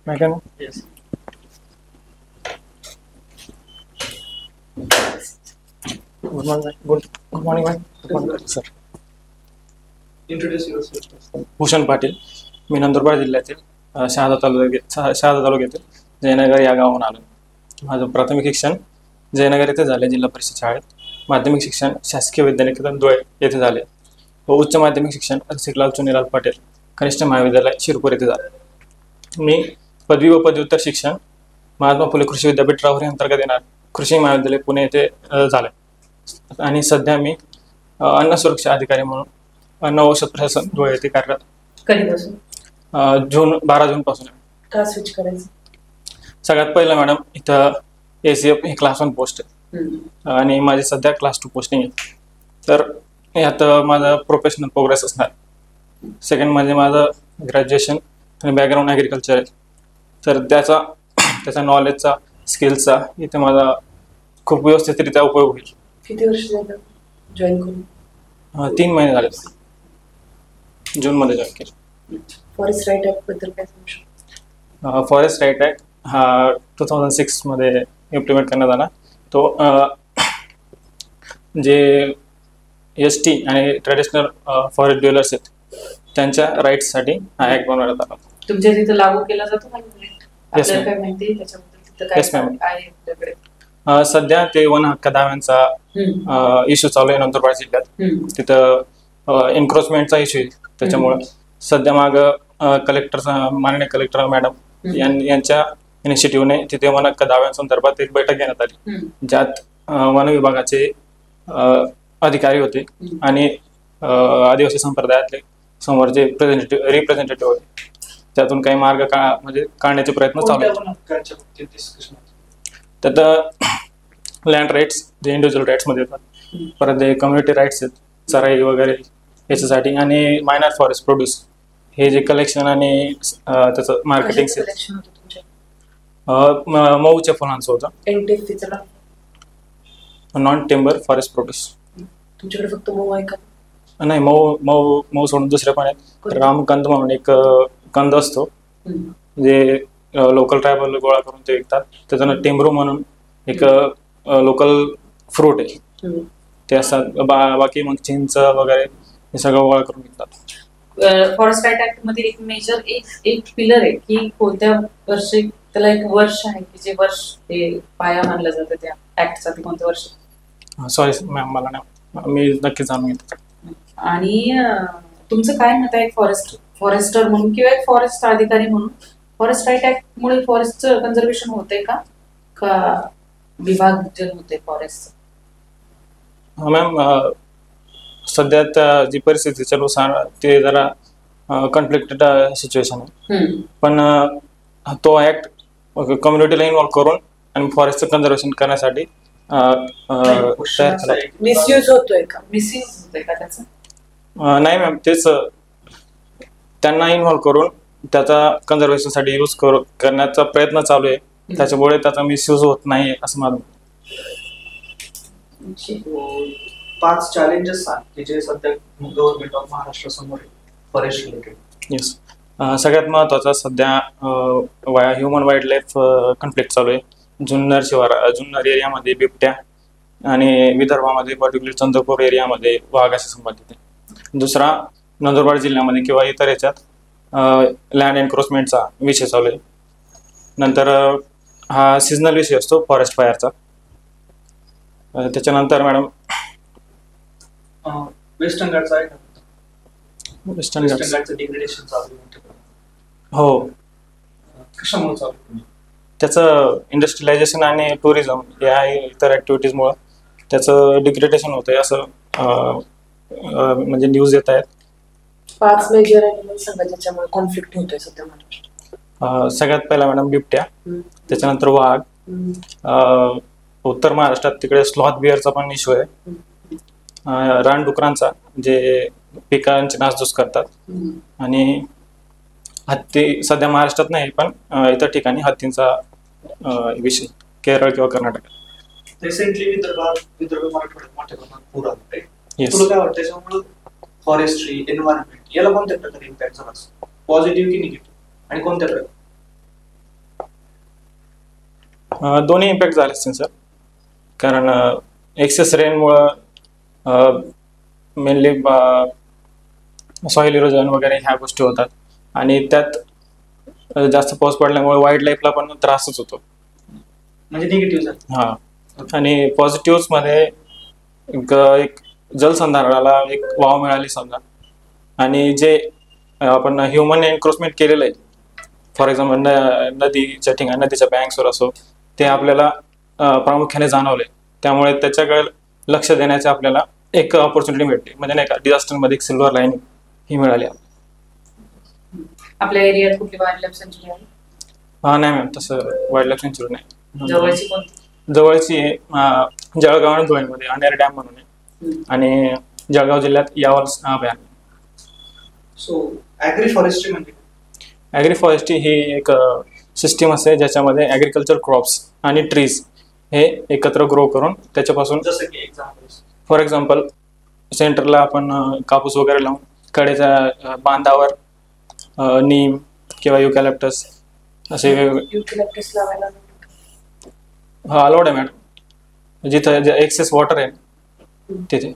Megan? Yes. Good morning. Good morning, ma'am. Good morning, sir. Introduce yourself. Bhushan Patil. मी नंदुरबार जिल्ह्यातील शहादा तालुक्यातील जयनगर या गावाहून आलो. माझं प्राथमिक शिक्षण जयनगर येथे झाले, जिल्हा परिषद शाळेत. माध्यमिक शिक्षण शासकीय विद्यालय धुळे येथे झाले व उच्च माध्यमिक शिक्षण रसिकलाल चुनीलाल पाटील कनिष्ठ महाविद्यालय शिरपूर येथे झाले. मी पदवी व पदव्युत्तर शिक्षण महात्मा फुले कृषी विद्यापीठ राहुरी अंतर्गत येणार कृषी महाविद्यालय पुणे येथे झाले आणि सध्या मी अन्न सुरक्षा अधिकारी म्हणून अन्न औषध प्रशासन धुळे येथे कार्यरत. कधीपासून? 12 जून पासून. का स्विच करायचं? सगळ्यात पहिलं मॅडम, इथं ACF ही क्लास 1 पोस्ट आहे आणि माझी सध्या क्लास 2 पोस्टिंग आहे. तर यात माझा प्रोफेशनल प्रोग्रेस असणार. सेकंड म्हणजे माझं ग्रॅज्युएशन आणि बॅकग्राऊंड ॲग्रिकल्चर आहे. तर त्याचा नॉलेजचा स्किल्सचा इथे माझा खूप व्यवस्थितरित्या उपयोग होईल. किती वर्ष झालं जॉईन करून? 3 महिने झाले. जूनमध्ये जॉईन केलं. फॉरेस्ट राईट ऍक्ट बद्दल काय सांगू शकतो? फॉरेस्ट राईट ॲक्ट हा 2006 मध्ये इम्प्लिमेंट करण्यात आला. तो जे ST आणि ट्रेडिशनल फॉरेस्ट ड्वेलर्स आहेत त्यांच्या राईट्ससाठी हा ॲक्ट बनवण्यात आला. तुमच्या तिथं लागू केला जातो का? Yes, आपल्याला ma'am. काय माहिती त्याच्याबद्दल? तिथं Yes, काय ma'am. आहे आपल्याकडे? सध्या ते वन हक्क दाव्यांचा इश्यू चालू आहे नंदुरबार जिल्ह्यात. तिथं एन्क्रोचमेंटचा इश्यू आहे. त्याच्यामुळं सध्या माग माननीय कलेक्टर मॅडम यांच्या इनिशिएटिव्हने तिथे वन हक्क दाव्यांसंदर्भात एक बैठक घेण्यात आली, ज्यात वन विभागाचे अधिकारी होते आणि आदिवासी संप्रदायातले समोर जे रिप्रेझेंटेटिव्ह होते. त्यातून काही मार्ग काढण्याचे प्रयत्न चालू आहेत. त्यात लँड राईट्स जे इंडिव्हिज्युअल राईट्स मध्ये येतात, परत कम्युनिटी राईट्स आहेत चराई वगैरे याच्यासाठी, आणि मायनर फॉरेस्ट प्रोड्यूस हे जे कलेक्शन आणि त्याचं मार्केटिंग मऊच्या फुलांचं होतं. Non timber forest produce. तुमच्याकडे फक्त मऊ आहे का? नाही, मऊ सोडून दुसरे पण आहेत. रामकंद म्हणून एक कंद असतो जे लोकल ट्रायबल गोळा करून ते विकतात. त्याचं टेम्ब्रो म्हणून एक लोकल फ्रूट आहे ते असतात. बाकी मग चिंच वगैरे हे सगळं गोळा करून विकतात. फॉरेस्ट राईट ऍक्ट मध्ये एक मेजर एक पिलर आहे की कोणत्या वर्षी त्याला एक वर्ष आहे की जे वर्ष ते पाया मानलं जातं त्या ऍक्टचा, ते कोणतं वर्ष? सॉरी मॅम, मला नाही, मी नक्की जाणून घेतो. आणि तुमचं काय मत आहे फॉरेस्टर म्हणून किंवा एक फॉरेस्ट अधिकारी म्हणून, फॉरेस्ट राईट ऍक्ट मुळे फॉरेस्टचं कन्झर्वेशन होते का विभाजन होते फॉरेस्ट? मॅम, सध्या जी परिस्थिती चालू ते जरा कॉन्फ्लिक्टेड सिच्युएशन आहे. पण तो ऍक्ट कम्युनिटीला इन्व्हॉल्व करून आणि फॉरेस्टचं कन्झर्वेशन करण्यासाठी मिसयूज होतोय का? मिसयूज होतोय का त्याचा? नाही मॅम, तेच त्यांना इन्व्हॉल्व करून त्याचा कन्झर्वेशनसाठी यूज करण्याचा प्रयत्न चालू आहे. त्याच्यामुळे त्याचा मिसयूज होत नाही असं माझं. 5 challenges सांग की जे सध्या गव्हर्नमेंट ऑफ महाराष्ट्र समोर फॉरेस्ट रिलेटेड. येस. सगळ्यात महत्त्वाचा सध्या ह्युमन वाईल्ड लाईफ कॉन्फ्लिक्ट चालू आहे. जुन्नर एरियामध्ये बिबट्या आणि विदर्भामध्ये पर्टिक्युलर चंद्रपूर एरियामध्ये वाघाशी संबंधित आहे. दुसरा, नंदुरबार जिल्ह्यामध्ये किंवा इतर याच्यात लँड एन्क्रोचमेंटचा विषय चालू आहे. नंतर हा सिजनल विषय असतो फॉरेस्ट फायरचा. त्याच्यानंतर मॅडम वेस्टर्न घाटचा आहे का? वेस्टर्न घाटचं डिग्रेडेशन चालू आहे. हो. कशामुळे चालू आहे? त्याचं इंडस्ट्रियलायझेशन आणि टुरिझम या इतर ॲक्टिव्हिटीजमुळं त्याचं डिग्रेडेशन होतंय असं म्हणजे न्यूज येत आहेत. 5 मेजर ॲनिमल सांगा ज्याच्यामुळे कॉन्फ्लिक्ट होतोय सध्या महाराष्ट्रात. सगळ्यात पहिला मॅडम बिबट्या, त्याच्यानंतर वाघ, उत्तर महाराष्ट्रात तिकडे स्लॉथ बिअरचा पण इश्यू आहे, रानडुकरांचा जे पिकांची नासधूस करतात, आणि हत्ती सध्या महाराष्ट्रात नाही पण इतर ठिकाणी हत्तींचा विषय केरळ किंवा कर्नाटक. रिसेंटली विदर्भ मराठवाड्यात मोठ्या प्रमाणात पूर आला. Yes. तुला काय वाटतं त्याच्यामुळे फॉरेस्ट्री एन्व्हायरमेंट याला कोणत्या प्रकारे इम्पॅक्ट झाला, पॉझिटिव्ह की निगेटिव्ह, आणि कोणत्या प्रकारे? दोन्ही इम्पॅक्ट झाले असतील सर. कारण एक्सेस रेनमुळं मेनली सॉइल इरोजन वगैरे ह्या गोष्टी होतात आणि त्यात जास्त पाऊस पडल्यामुळे वाईल्ड लाईफला पण त्रासच होतो. म्हणजे निगेटिव्ह झालं. हां. आणि पॉझिटिव्हमध्ये एक जलसंधारणाला एक वाव मिळाली समजा. आणि जे आपण ह्युमन एन्क्रोचमेंट केलेलं आहे, फॉर एक्झाम्पल नदीच्या ठिकाणी नदीच्या बँक्सवर असो, ते आपल्याला प्रामुख्याने जाणवले. त्यामुळे त्याच्याकडे लक्ष देण्याचे आपल्याला एक ऑपॉर्च्युनिटी मिळते. म्हणजे नाही का, डिझास्टरमध्ये एक सिल्वर लाईनिंग ही मिळाली. आपल्या एरियात कुठली वाईल्ड लाईफ सेंचुरी आहे? नाही मॅम, तसं वाईल्ड लाईफ सेंचुरी नाही. जवळची कोणती? जवळची आहे जळगाव आणि धुळेमध्ये अनेर डॅम म्हणून आहे आणि जळगाव जिल्ह्यात यावल अभयारण्य. सो ॲग्री फॉरेस्ट्री म्हणजे ॲग्री फॉरेस्ट्री ही एक सिस्टीम असते ज्याच्यामध्ये ॲग्रिकल्चर क्रॉप्स आणि ट्रीज हे एकत्र ग्रो करून त्याच्यापासून, जसं की एक्झाम्पल फॉर एक्झाम्पल सेंटरला आपण कापूस वगैरे लावून कडेच्या बांधावर नीम किंवा युकॅलिप्टस असे वेगवेगळे. युकॅलिप्टस लावायला हा अलाउड आहे मॅडम, जिथं एक्सेस वॉटर आहे तिथे.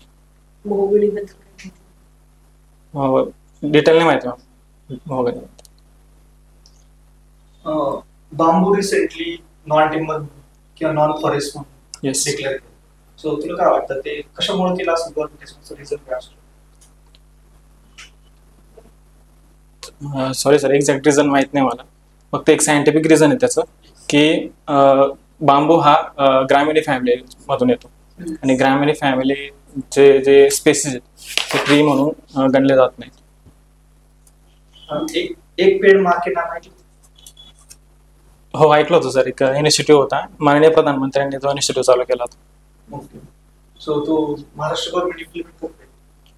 डिटेल नाही माहिती मॅम वगैरे. बांबू रिसेंटली नॉन टिम्बर किंवा नॉन फॉरेस्ट म्हणून येस. डिक्लेअर केलं. सो तुला काय वाटतं ते कशामुळे केलं असं गव्हर्नमेंटचं रिझन काय असतो? सॉरी सर, एक्झॅक्ट रिझन माहीत नाही मला. फक्त एक सायंटिफिक रिझन आहे त्याचं की बांबू हा ग्रामिनी फॅमिली मधून येतो आणि ग्रामिनी फॅमिलीचे जे स्पेसिस आहेत ते ट्री म्हणून गणले जात नाहीत. एक पेड माँ के नाम आहे. हो, ऐकलं होतं सर. एक इनिशिएटिव्ह होता, माननीय प्रधानमंत्र्यांनी तो इनिशिएटिव्ह चालू केला होता. ओके. सो तो महाराष्ट्र गव्हर्नमेंट इम्प्लिमेंट करते.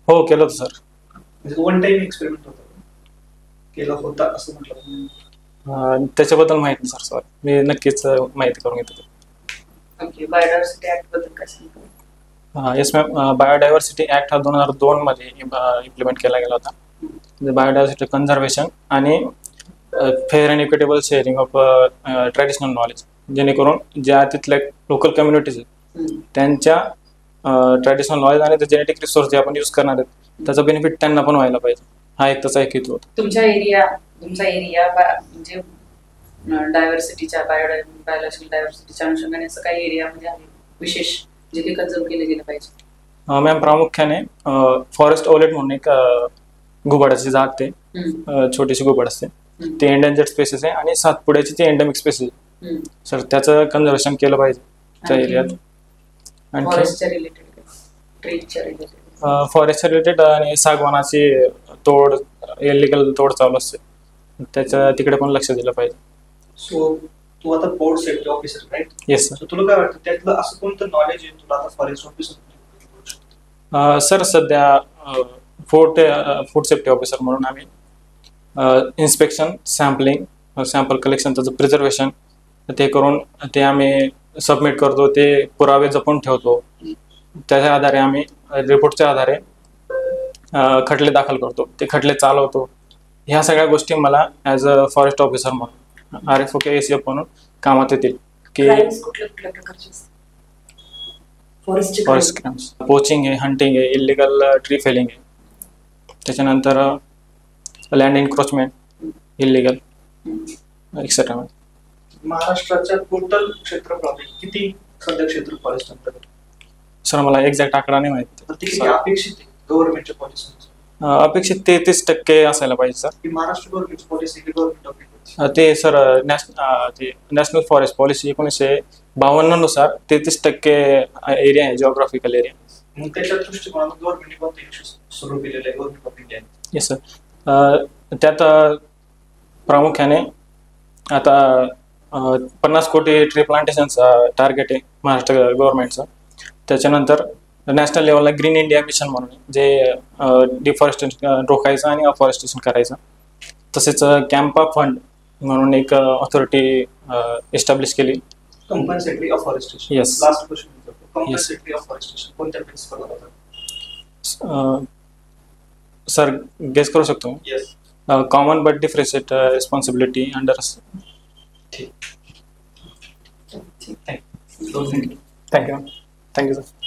हो, केलं होतं सर. म्हणजे वन टाइम एक्सपेरिमेंट होता, केला होता असं म्हटलं. त्याच्याबद्दल माहिती नाही सर. सॉरी, मी नक्कीच माहिती करून घेतो. ओके. बायोडायव्हर्सिटी ऍक्ट बद्दल काय सांगतो? येस मॅम, बायोडायव्हर्सिटी ऍक्ट हा 2002 मध्ये इम्प्लिमेंट केला गेला होता. बायोडायव्हर्सिटी कन्झर्वेशन आणि fair and equitable sharing of traditional knowledge, जेणेकरून ज्या तिथल्या लोकल कम्युनिटीज आहेत त्यांच्या ट्रॅडिशनल नॉलेज आणि जेनेटिक रिसोर्स जे आपण यूज करणार आहेत त्याचा बेनिफिट त्यांना पण व्हायला पाहिजे. हा एक त्याचा एक हेतू होता. तुमचा एरिया म्हणजे डायव्हर्सिटीच्या बायोलॉजिकल डायव्हर्सिटीच्या अनुषंगाने असं काही एरियामध्ये आहे विशेष जिथे कन्झर्व केलं गेलं पाहिजे? मॅम, प्रामुख्याने फॉरेस्ट ओलेट म्हणून एक घुबडाची जात ते छोटीशी घुबड असते, ते एंडेंजर्ड स्पेसिस आहे आणि सातपुड्याची ती एंडेमिक स्पेसिस आहे सर. त्याचं कन्झर्वेशन केलं पाहिजे त्या एरियात. आणखी फॉरेस्टच्या रिलेटेड आणि सागवानाची तोड, इलिगल तोड चालू असते, त्याच्या तिकडे पण लक्ष दिलं पाहिजे. सो तू आता board safety officer right? Yes sir. तुला काय वाटतं त्यातलं असं कोणतं नॉलेज आहे तुला आता फॉरेस्ट ऑफिसर? सर सध्या फूड सेफ्टी ऑफिसर म्हणून आम्ही इन्स्पेक्शन, सॅम्पलिंग, सॅम्पल कलेक्शन, त्याचं प्रिझर्वेशन ते करून ते आम्ही सबमिट करतो. ते पुरावे जपून ठेवतो. त्याच्या आधारे आम्ही रिपोर्टच्या आधारे खटले दाखल करतो, ते खटले चालवतो. ह्या सगळ्या गोष्टी मला ॲज अ फॉरेस्ट ऑफिसर म्हणून RFOK ACF म्हणून कामात येतील. की फॉरेस्ट क्राइम्स, पोचिंग आहे, हंटिंग आहे, इलिगल ट्री फेलिंग आहे, त्याच्यानंतर लँड एन्क्रोचमेंट, इलिगल एक्सेट्रा. महाराष्ट्राच्या टोटल क्षेत्रफळ किती सध्या क्षेत्र फॉरेस्ट अंतर्गत? सर मला एक्झॅक्ट आकडा नाही माहिती. अपेक्षित आहे गव्हर्नमेंटच्या पॉलिसी? अपेक्षित 33% असायला पाहिजे सर. महाराष्ट्र गव्हर्नमेंटची पॉलिसी गव्हर्नमेंट ऑफ इंडिया ते सर नॅशनल फॉरेस्ट पॉलिसी 1952 नुसार 33% एरिया आहे, जिओग्राफिकल एरिया. मग त्याच्या दृष्टिकोनातून गव्हर्नमेंटने कोणते इश्यूज सुरू केलेले आहे government of India? Yes sir. त्यात प्रामुख्याने आता 50 कोटी ट्री प्लांटेशनचा टार्गेट आहे महाराष्ट्र गव्हर्नमेंटचं. त्याच्यानंतर नॅशनल लेवलला ग्रीन इंडिया मिशन म्हणून जे डिफॉरेस्टेशन रोखायचं आणि अफॉरेस्टेशन करायचं. तसेच कॅम्पा फंड म्हणून एक ऑथॉरिटी एस्टॅब्लिश केली. Compulsory afforestation. Yes. Last question विचारतो. कंपल्सरी अफॉरेस्टेशन कोणत्या प्रिन्सिपलवर होतं? सर गेस करू शकतो? Yes. Common but differentiate responsibility under. ठीक. Thank you. 2 minute. Thank you thank you sir.